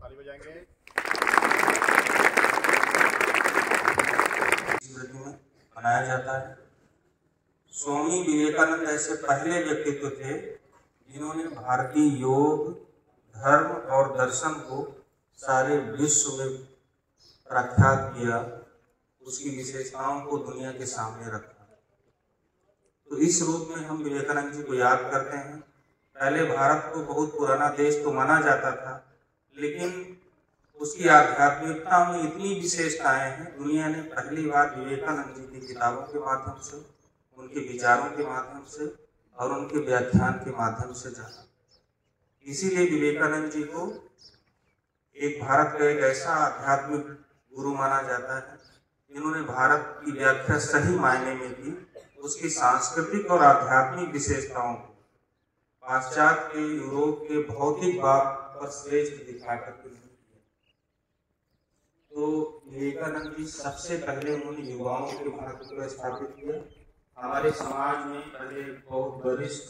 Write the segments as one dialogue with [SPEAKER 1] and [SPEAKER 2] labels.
[SPEAKER 1] ताली बजाएंगे।
[SPEAKER 2] स्मृति में मनाया जाता है। स्वामी विवेकानंद ऐसे पहले व्यक्तित्व थे जिन्होंने भारतीय योग, धर्म और दर्शन को सारे विश्व में प्रख्यात किया, उसकी विशेषताओं को दुनिया के सामने रखा। तो इस रूप में हम विवेकानंद जी को याद करते हैं। पहले भारत को बहुत पुराना देश तो माना जाता था, लेकिन उसकी आध्यात्मिकता में इतनी विशेषताएं हैं। दुनिया ने पहली बार विवेकानंद जी की किताबों के माध्यम से, उनके विचारों के माध्यम से और उनके व्याख्यान के माध्यम से जाना। इसीलिए विवेकानंद जी को एक भारत का एक ऐसा आध्यात्मिक गुरु माना जाता है जिन्होंने भारत की व्याख्या सही मायने में की, उसकी सांस्कृतिक और आध्यात्मिक विशेषताओं को पाश्चात्य के, यूरोप के भौतिकवाद पर श्रेष्ठ दिखाकर के किया। तो विवेकानंद जी सबसे पहले उन्होंने युवाओं के महत्व को स्थापित किया। हमारे समाज में पहले बहुत वरिष्ठ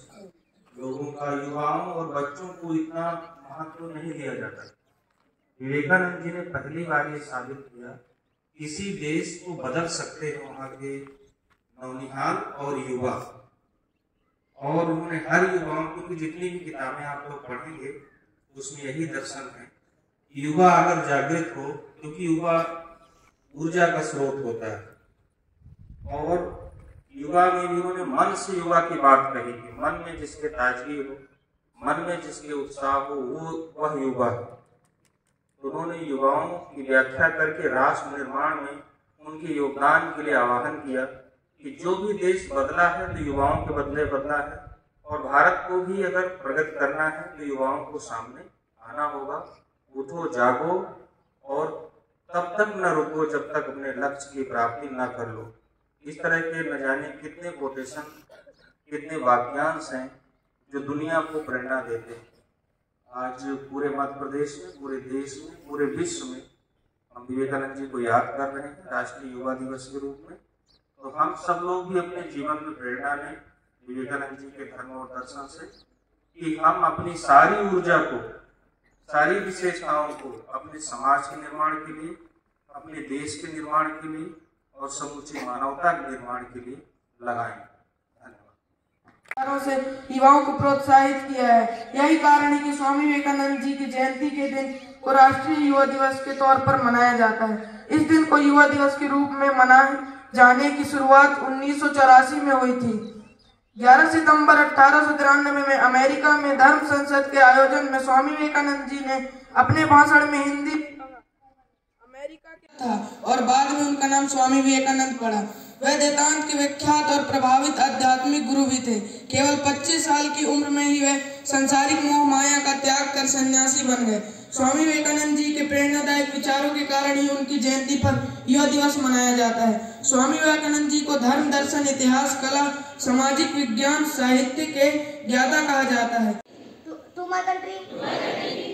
[SPEAKER 2] लोगों का युवाओं और बच्चों को इतना महत्व नहीं दिया जाता। विवेकानंद जी ने पहली बार ये साबित किया किसी देश को बदल सकते हैं वहाँ के नौनिहाल और युवा। और उन्होंने हर युवाओं की जितनी भी किताबें आप लोग पढ़ेंगे उसमें यही दर्शन है कि युवा अगर जागृत हो, क्योंकि युवा ऊर्जा का स्रोत होता है, और युवा में भी उन्होंने मन से युवा की बात कही कि मन में जिसके ताजगी हो, मन में जिसके उत्साह हो, वो वह युवा है। तो उन्होंने युवाओं की व्याख्या करके राष्ट्र निर्माण में उनके योगदान के लिए आह्वान किया कि जो भी देश बदला है तो युवाओं के बदले बदला है, और भारत को भी अगर प्रगति करना है तो युवाओं को सामने आना होगा। उठो, जागो और तब तक न रुको जब तक अपने लक्ष्य की प्राप्ति न कर लो। इस तरह के न जाने कितने कोटेशन, कितने वाक्यांश हैं जो दुनिया को प्रेरणा देते हैं। आज पूरे मध्य प्रदेश में, पूरे देश में, पूरे विश्व में हम विवेकानंद जी को याद कर रहे हैं राष्ट्रीय युवा दिवस के रूप में। तो हम सब लोग भी अपने जीवन में प्रेरणा लें विवेकानंद जी के धर्म और दर्शन से, कि हम अपनी सारी ऊर्जा को, सारी विशेषताओं को अपने समाज के निर्माण के लिए, अपने देश के निर्माण के लिए और समूची मानवता के निर्माण के लिए लगाएं।
[SPEAKER 3] से युवाओं को प्रोत्साहित किया है। यही कारण है कि स्वामी विवेकानंद जी की जयंती के दिन को राष्ट्रीय युवा दिवस के तौर पर मनाया जाता है। इस दिन को युवा दिवस के रूप में मनाए जाने की शुरुआत 1984 में हुई थी। 11 सितंबर 1893 में अमेरिका में धर्म संसद के आयोजन में स्वामी विवेकानंद जी ने अपने भाषण में हिंदी अमेरिका के था और बाद में उनका नाम स्वामी विवेकानंद पड़ा। वह वेदांत के विख्यात और प्रभावित आध्यात्मिक गुरु भी थे। केवल 25 साल की उम्र में ही वह संसारिक मोह माया का त्याग कर सन्यासी बन गए। स्वामी विवेकानंद जी के प्रेरणादायक विचारों के कारण ही उनकी जयंती पर युवा दिवस मनाया जाता है। स्वामी विवेकानंद जी को धर्म, दर्शन, इतिहास, कला, सामाजिक विज्ञान, साहित्य के ज्ञाता कहा जाता है।
[SPEAKER 4] To my country.